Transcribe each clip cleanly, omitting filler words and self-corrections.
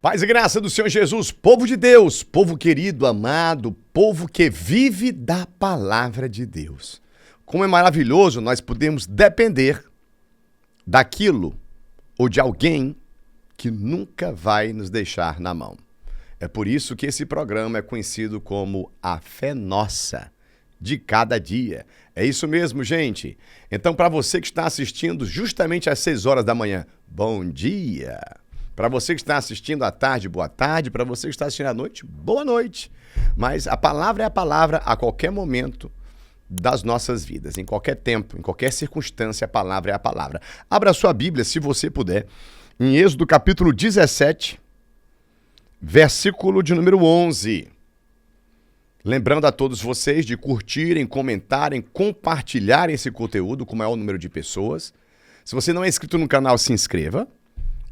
Paz e graça do Senhor Jesus, povo de Deus, povo querido, amado, povo que vive da palavra de Deus. Como é maravilhoso nós podemos depender daquilo ou de alguém que nunca vai nos deixar na mão. É por isso que esse programa é conhecido como a fé nossa de cada dia. É isso mesmo, gente. Então, para você que está assistindo justamente às 6 horas da manhã, bom dia. Para você que está assistindo à tarde, boa tarde. Para você que está assistindo à noite, boa noite. Mas a palavra é a palavra a qualquer momento das nossas vidas, em qualquer tempo, em qualquer circunstância, a palavra é a palavra. Abra sua Bíblia, se você puder, em Êxodo capítulo 17, versículo de número 11. Lembrando a todos vocês de curtirem, comentarem, compartilharem esse conteúdo com o maior número de pessoas. Se você não é inscrito no canal, se inscreva.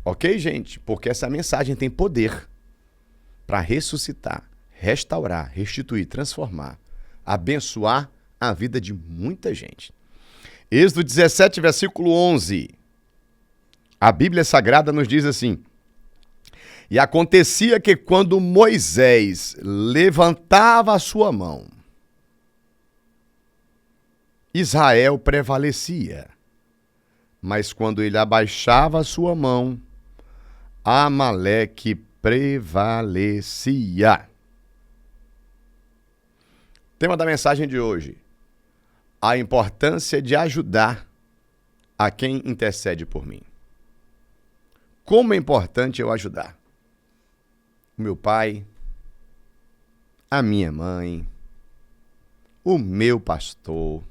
Ok, gente? Porque essa mensagem tem poder para ressuscitar, restaurar, restituir, transformar, abençoar a vida de muita gente. Êxodo 17, versículo 11. A Bíblia Sagrada nos diz assim: e acontecia que quando Moisés levantava a sua mão, Israel prevalecia. Mas quando ele abaixava a sua mão, Amaleque prevalecia. Tema da mensagem de hoje: a importância de ajudar a quem intercede por mim. Como é importante eu ajudar o meu pai, a minha mãe, o meu pastor,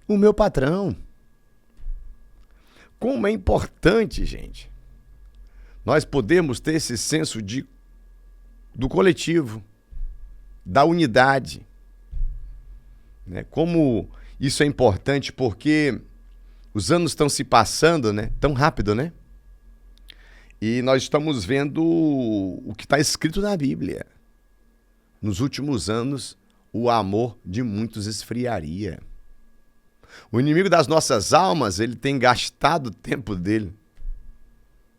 o meu patrão. Como é importante, gente, nós podemos ter esse senso do coletivo, da unidade. Né? Como isso é importante, porque os anos estão se passando, né? Tão rápido, né? E nós estamos vendo o que está escrito na Bíblia. Nos últimos anos, o amor de muitos esfriaria. O inimigo das nossas almas, ele tem gastado o tempo dele,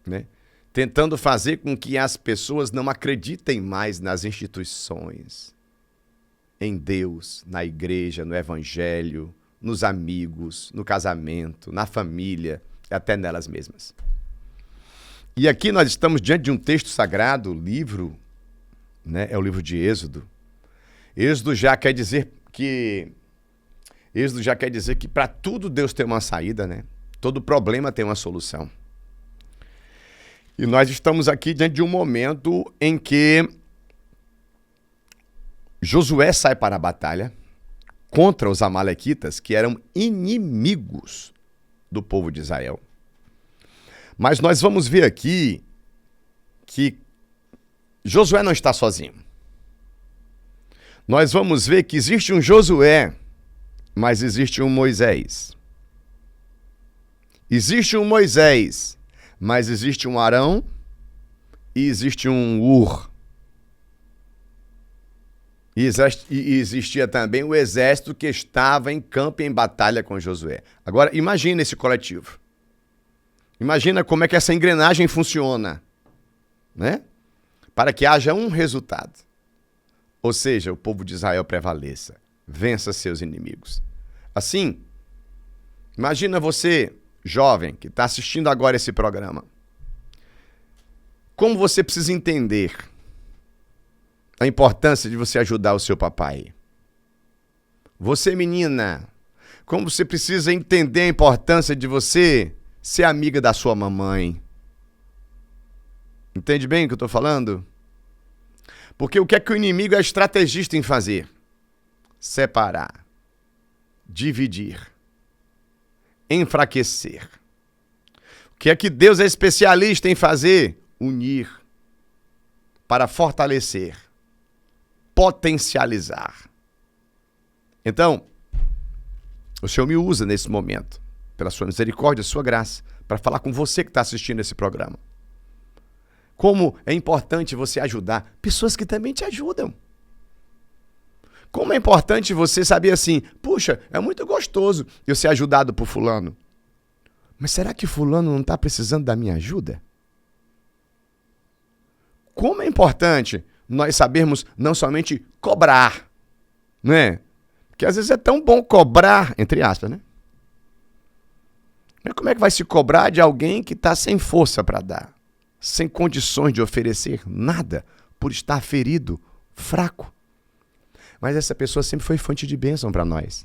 né? Tentando fazer com que as pessoas não acreditem mais nas instituições, em Deus, na igreja, no evangelho, nos amigos, no casamento, na família e até nelas mesmas. E aqui nós estamos diante de um texto sagrado, livro, né? É o livro de Êxodo. Êxodo já quer dizer que para tudo Deus tem uma saída, né? Todo problema tem uma solução. E nós estamos aqui diante de um momento em que Josué sai para a batalha contra os amalequitas, que eram inimigos do povo de Israel. Mas nós vamos ver aqui que Josué não está sozinho. Nós vamos ver que existe um Josué, mas existe um Moisés. Existe um Moisés, mas existe um Arão e existe um Ur. E existia também o exército que estava em campo e em batalha com Josué. Agora, imagina esse coletivo. Imagina como é que essa engrenagem funciona, né? Para que haja um resultado. Ou seja, o povo de Israel prevaleça, vença seus inimigos. Assim, imagina você, jovem, que está assistindo agora esse programa. Como você precisa entender a importância de você ajudar o seu papai. Você, menina, como você precisa entender a importância de você ser amiga da sua mamãe. Entende bem o que eu estou falando? Porque o que é que o inimigo é estrategista em fazer? Separar, dividir, enfraquecer. O que é que Deus é especialista em fazer? Unir, para fortalecer, potencializar. Então, o Senhor me usa nesse momento, pela sua misericórdia, sua graça, para falar com você que está assistindo esse programa. Como é importante você ajudar pessoas que também te ajudam. Como é importante você saber assim, puxa, é muito gostoso eu ser ajudado por fulano. Mas será que fulano não está precisando da minha ajuda? como é importante nós sabermos não somente cobrar, né? Porque às vezes é tão bom cobrar, entre aspas, né? Mas como é que vai se cobrar de alguém que está sem força para dar? Sem condições de oferecer nada, por estar ferido, fraco. Mas essa pessoa sempre foi fonte de bênção para nós.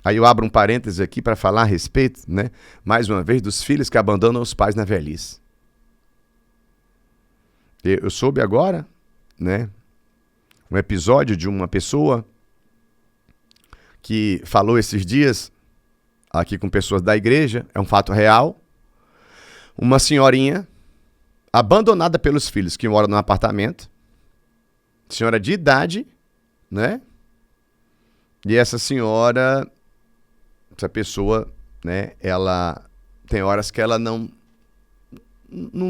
Aí eu abro um parêntese aqui para falar a respeito, né, mais uma vez, dos filhos que abandonam os pais na velhice. Eu soube agora, né, um episódio de uma pessoa que falou esses dias aqui com pessoas da igreja, é um fato real. Uma senhorinha abandonada pelos filhos que mora num apartamento, senhora de idade, né? E essa senhora, essa pessoa, né, ela tem horas que ela não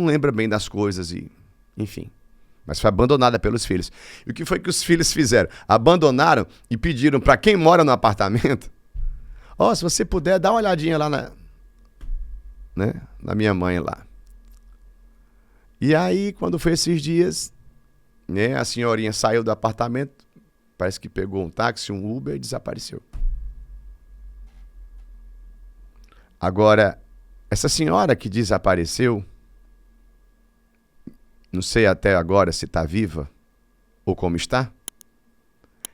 lembra bem das coisas e, enfim, mas foi abandonada pelos filhos. E o que foi que os filhos fizeram? Abandonaram e pediram para quem mora no apartamento: ó, se você puder, dá uma olhadinha lá na minha mãe lá. E aí, quando foi esses dias, né, a senhorinha saiu do apartamento, parece que pegou um táxi, um Uber e desapareceu. Agora, essa senhora que desapareceu, não sei até agora se está viva ou como está,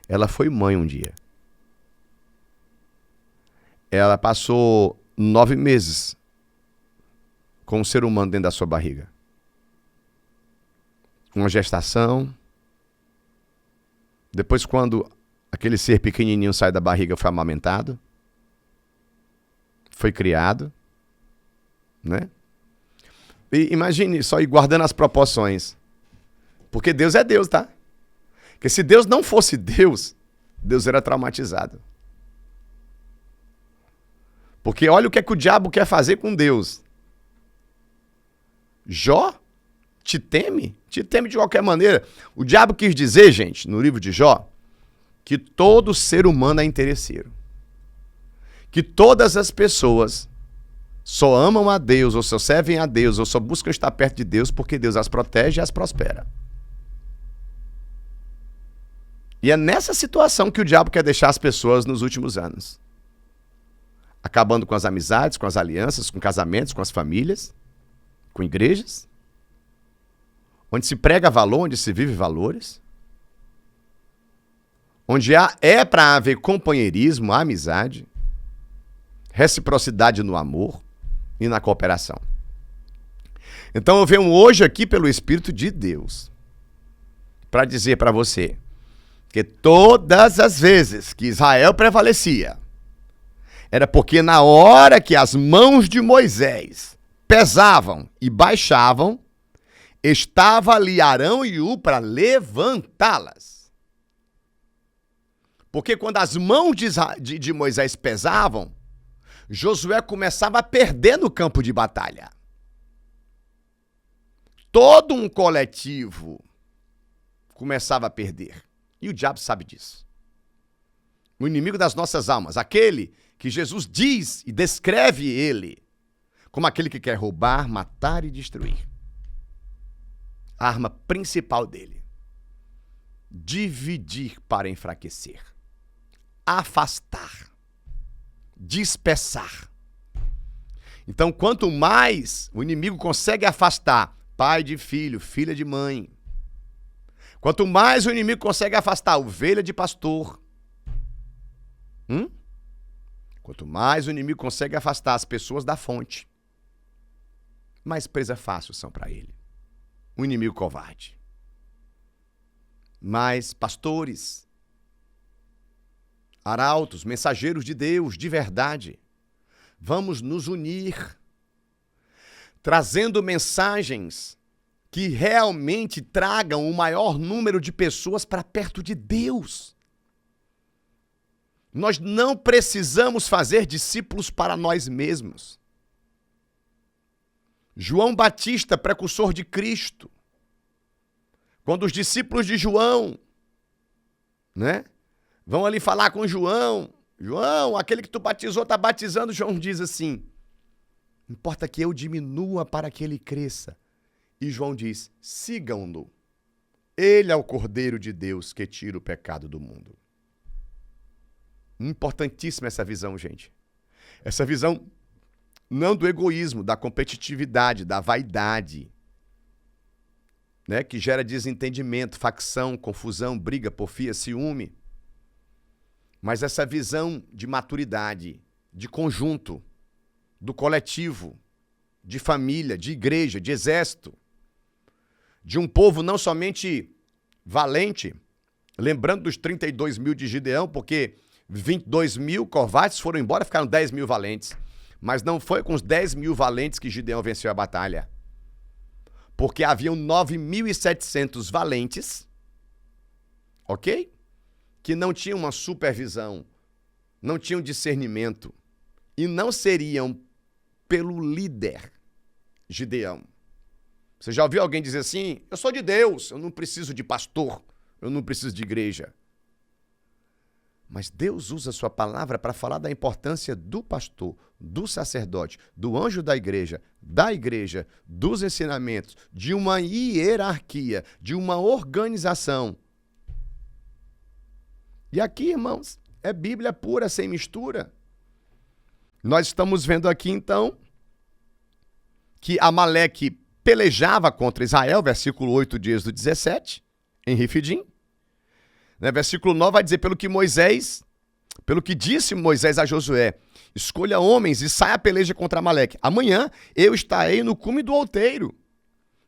ela foi mãe um dia. Ela passou 9 meses com um ser humano dentro da sua barriga. Uma gestação. Depois, quando aquele ser pequenininho sai da barriga, foi amamentado. Foi criado. Né? E imagine só ir guardando as proporções. Porque Deus é Deus, tá? Porque se Deus não fosse Deus, Deus era traumatizado. Porque olha o que é que o diabo quer fazer com Deus. Jó te teme? Te teme de qualquer maneira. O diabo quis dizer, gente, no livro de Jó, que todo ser humano é interesseiro. Que todas as pessoas só amam a Deus, ou só servem a Deus, ou só buscam estar perto de Deus porque Deus as protege e as prospera. E é nessa situação que o diabo quer deixar as pessoas nos últimos anos. Acabando com as amizades, com as alianças, com casamentos, com as famílias, com igrejas, onde se prega valor, onde se vive valores, onde é para haver companheirismo, amizade, reciprocidade no amor e na cooperação. Então eu venho hoje aqui pelo Espírito de Deus para dizer para você que todas as vezes que Israel prevalecia, era porque na hora que as mãos de Moisés pesavam e baixavam, estava ali Arão e Hu para levantá-las. Porque quando as mãos de Moisés pesavam, Josué começava a perder no campo de batalha. Todo um coletivo começava a perder. E o diabo sabe disso. O inimigo das nossas almas, aquele que Jesus diz e descreve ele como aquele que quer roubar, matar e destruir. A arma principal dele: dividir para enfraquecer, afastar, dispersar. Então, quanto mais o inimigo consegue afastar pai de filho, filha de mãe, quanto mais o inimigo consegue afastar ovelha de pastor, quanto mais o inimigo consegue afastar as pessoas da fonte, mais presa fácil são para ele. Um inimigo covarde. Mas pastores, arautos, mensageiros de Deus, de verdade, vamos nos unir, trazendo mensagens que realmente tragam o maior número de pessoas para perto de Deus. Nós não precisamos fazer discípulos para nós mesmos. João Batista, precursor de Cristo, quando os discípulos de João, né, vão ali falar com João, aquele que tu batizou está batizando, João diz assim: importa que eu diminua para que ele cresça. E João diz, sigam-no. Ele é o Cordeiro de Deus que tira o pecado do mundo. Importantíssima essa visão, gente. Essa visão não do egoísmo, da competitividade, da vaidade, né, que gera desentendimento, facção, confusão, briga, porfia, ciúme. Mas essa visão de maturidade, de conjunto, do coletivo, de família, de igreja, de exército, de um povo não somente valente, lembrando dos 32 mil de Gideão, porque 22 mil covardes foram embora, ficaram 10 mil valentes. Mas não foi com os 10 mil valentes que Gideão venceu a batalha. Porque haviam 9.700 valentes, ok? Que não tinham uma supervisão, não tinham discernimento e não seriam pelo líder Gideão. Você já ouviu alguém dizer assim, eu sou de Deus, eu não preciso de pastor, eu não preciso de igreja. Mas Deus usa a sua palavra para falar da importância do pastor, do sacerdote, do anjo da igreja, dos ensinamentos, de uma hierarquia, de uma organização. E aqui, irmãos, é Bíblia pura, sem mistura. Nós estamos vendo aqui, então, que Amaleque pelejava contra Israel, versículo 8 de Êxodo 17, em Refidim. Versículo 9 vai dizer, pelo que disse Moisés a Josué, escolha homens e saia a peleja contra Amaleque. Amanhã eu estarei no cume do outeiro,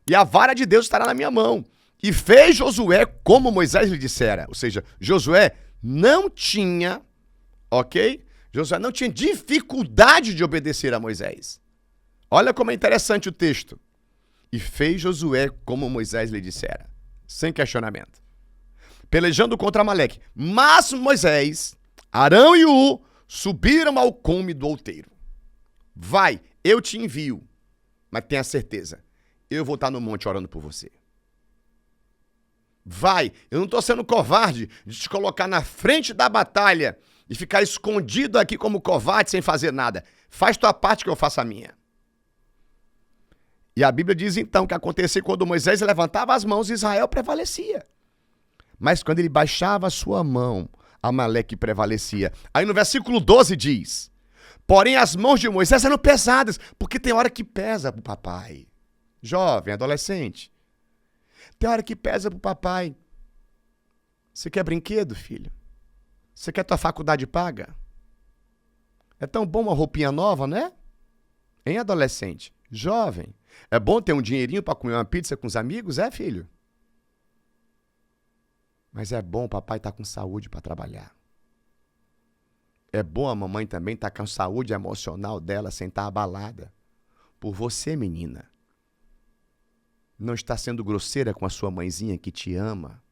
e a vara de Deus estará na minha mão. E fez Josué como Moisés lhe dissera. Ou seja, Josué não tinha, ok? Josué não tinha dificuldade de obedecer a Moisés. Olha como é interessante o texto. E fez Josué como Moisés lhe dissera, sem questionamento, pelejando contra Amaleque. Mas Moisés, Arão e Ur subiram ao cume do outeiro. Vai, eu te envio, mas tenha certeza, eu vou estar no monte orando por você. Vai, eu não estou sendo covarde de te colocar na frente da batalha e ficar escondido aqui como covarde sem fazer nada. Faz tua parte que eu faço a minha. E a Bíblia diz então que acontecia quando Moisés levantava as mãos, Israel prevalecia. Mas quando ele baixava a sua mão, Amaleque prevalecia. Aí no versículo 12 diz, porém as mãos de Moisés eram pesadas, porque tem hora que pesa pro papai. Jovem, adolescente, tem hora que pesa pro papai. Você quer brinquedo, filho? Você quer tua faculdade paga? É tão bom uma roupinha nova, né? Hein, adolescente? Jovem, é bom ter um dinheirinho para comer uma pizza com os amigos, é, filho? Mas é bom o papai estar com saúde para trabalhar. É bom a mamãe também estar com a saúde emocional dela sem estar abalada. Por você, menina. Não está sendo grosseira com a sua mãezinha que te ama.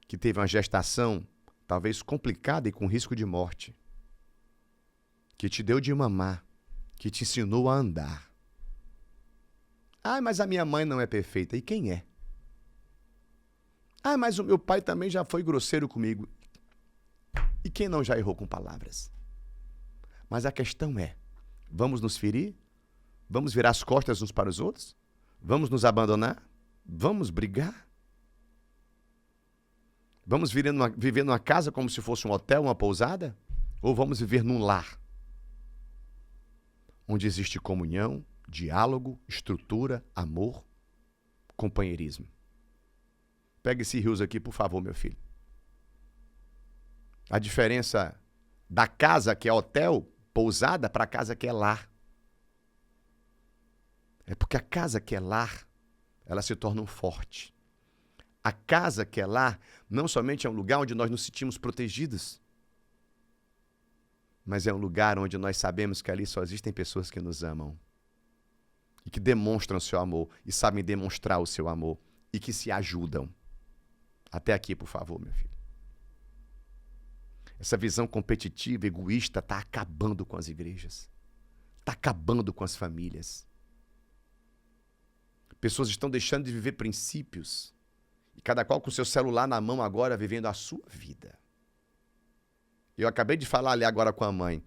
Que teve uma gestação talvez complicada e com risco de morte. Que te deu de mamar. Que te ensinou a andar. Ah, mas a minha mãe não é perfeita. E quem é? Ah, mas o meu pai também já foi grosseiro comigo. E quem não já errou com palavras? Mas a questão é, vamos nos ferir? Vamos virar as costas uns para os outros? Vamos nos abandonar? Vamos brigar? Vamos viver numa casa como se fosse um hotel, uma pousada? Ou vamos viver num lar? Onde existe comunhão, diálogo, estrutura, amor, companheirismo. Pega esse rios aqui, por favor, meu filho. A diferença da casa que é hotel, pousada, para a casa que é lar. É porque a casa que é lar, ela se torna um forte. A casa que é lar não somente é um lugar onde nós nos sentimos protegidos, mas é um lugar onde nós sabemos que ali só existem pessoas que nos amam e que demonstram o seu amor e sabem demonstrar o seu amor e que se ajudam. Até aqui, por favor, meu filho. Essa visão competitiva, egoísta, está acabando com as igrejas. Está acabando com as famílias. Pessoas estão deixando de viver princípios. E cada qual com o seu celular na mão agora, vivendo a sua vida. Eu acabei de falar ali agora com a mãe.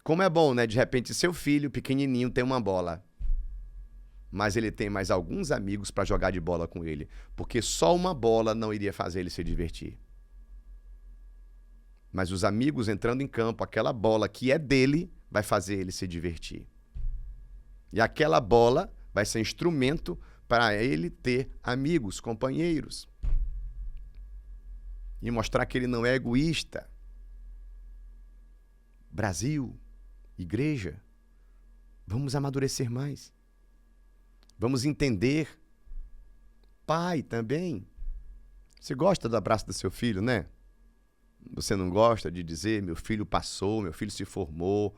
Como é bom, né? De repente, seu filho pequenininho tem uma bola. mas ele tem mais alguns amigos para jogar de bola com ele, porque só uma bola não iria fazer ele se divertir. Mas os amigos entrando em campo, aquela bola que é dele, vai fazer ele se divertir. E aquela bola vai ser instrumento para ele ter amigos, companheiros. E mostrar que ele não é egoísta. Brasil, igreja, vamos amadurecer mais. Vamos entender. Pai também. Você gosta do abraço do seu filho, né? Você não gosta de dizer, meu filho passou, meu filho se formou,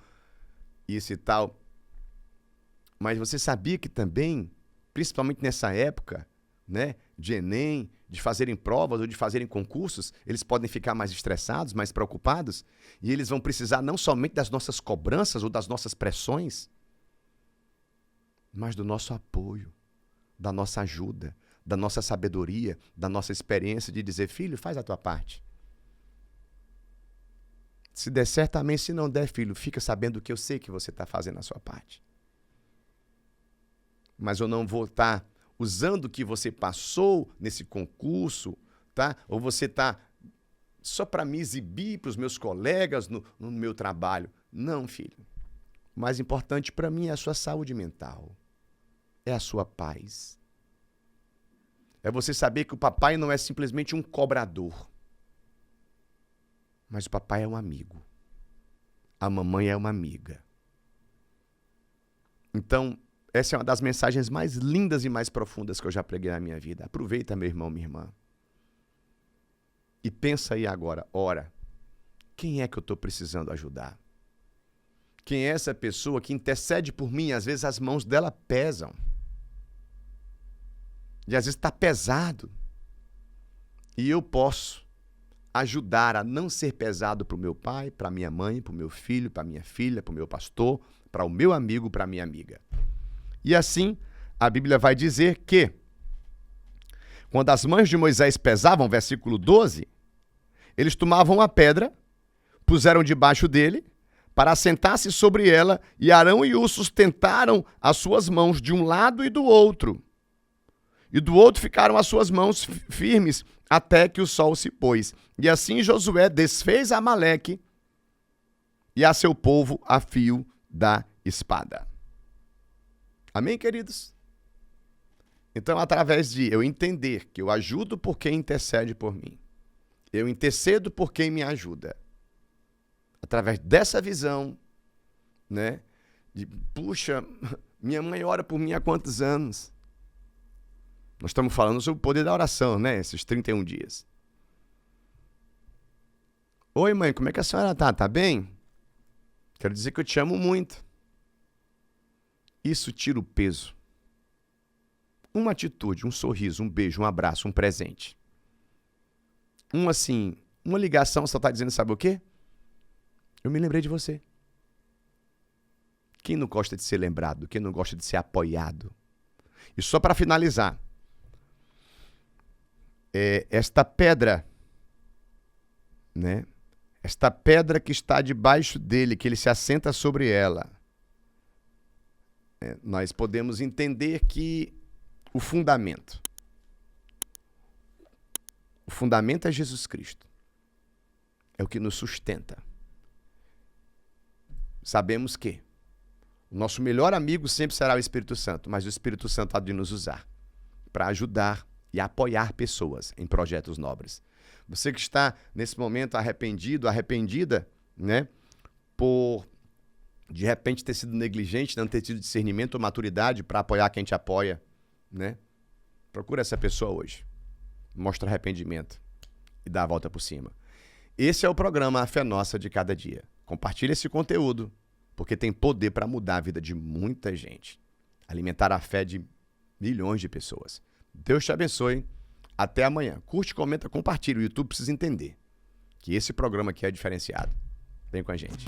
isso e tal. Mas você sabia que também, principalmente nessa época, né, de Enem, de fazerem provas ou de fazerem concursos, eles podem ficar mais estressados, mais preocupados, e eles vão precisar não somente das nossas cobranças ou das nossas pressões, mas do nosso apoio, da nossa ajuda, da nossa sabedoria, da nossa experiência de dizer, filho, faz a tua parte. Se der certo, amém. Se não der, filho, fica sabendo que eu sei que você está fazendo a sua parte. Mas eu não vou estar usando o que você passou nesse concurso, tá? Ou você está só para me exibir para os meus colegas no meu trabalho. Não, filho. O mais importante para mim é a sua saúde mental. É a sua paz. É você saber que o papai não é simplesmente um cobrador. Mas o papai é um amigo. A mamãe é uma amiga. Então, essa é uma das mensagens mais lindas e mais profundas que eu já preguei na minha vida. Aproveita, meu irmão, minha irmã. E pensa aí agora, ora, quem é que eu estou precisando ajudar? Quem é essa pessoa que intercede por mim? Às vezes as mãos dela pesam. E às vezes está pesado. E eu posso ajudar a não ser pesado para o meu pai, para minha mãe, para o meu filho, para minha filha, para o meu pastor, para o meu amigo, para a minha amiga. E assim, a Bíblia vai dizer que, quando as mãos de Moisés pesavam, versículo 12, eles tomavam a pedra, puseram debaixo dele, para assentar-se sobre ela, e Arão e Hur sustentaram as suas mãos de um lado e do outro. E do outro ficaram as suas mãos firmes, até que o sol se pôs. E assim Josué desfez Amaleque e a seu povo a fio da espada. Amém, queridos? Então, através de eu entender que eu ajudo por quem intercede por mim, eu intercedo por quem me ajuda, através dessa visão, né, de, puxa, minha mãe ora por mim há quantos anos? Nós estamos falando sobre o poder da oração, né? Esses 31 dias. Oi, mãe, como é que a senhora tá? Tá bem? Quero dizer que eu te amo muito. Isso tira o peso. Uma atitude, um sorriso, um beijo, um abraço, um presente. Uma ligação, só está dizendo, sabe o quê? Eu me lembrei de você. Quem não gosta de ser lembrado? Quem não gosta de ser apoiado? E só para finalizar, esta pedra, né? Esta pedra que está debaixo dele, que ele se assenta sobre ela, nós podemos entender que o fundamento é Jesus Cristo. É o que nos sustenta. Sabemos que o nosso melhor amigo sempre será o Espírito Santo, mas o Espírito Santo há de nos usar para ajudar e apoiar pessoas em projetos nobres. Você que está, nesse momento, arrependido, arrependida, né, por, de repente, ter sido negligente, não ter tido discernimento ou maturidade para apoiar quem te apoia, né? Procura essa pessoa hoje. Mostra arrependimento e dá a volta por cima. Esse é o programa A Fé Nossa de cada dia. Compartilhe esse conteúdo, porque tem poder para mudar a vida de muita gente. Alimentar a fé de milhões de pessoas. Deus te abençoe. Até amanhã. Curte, comenta, compartilha. O YouTube precisa entender que esse programa aqui é diferenciado. Vem com a gente.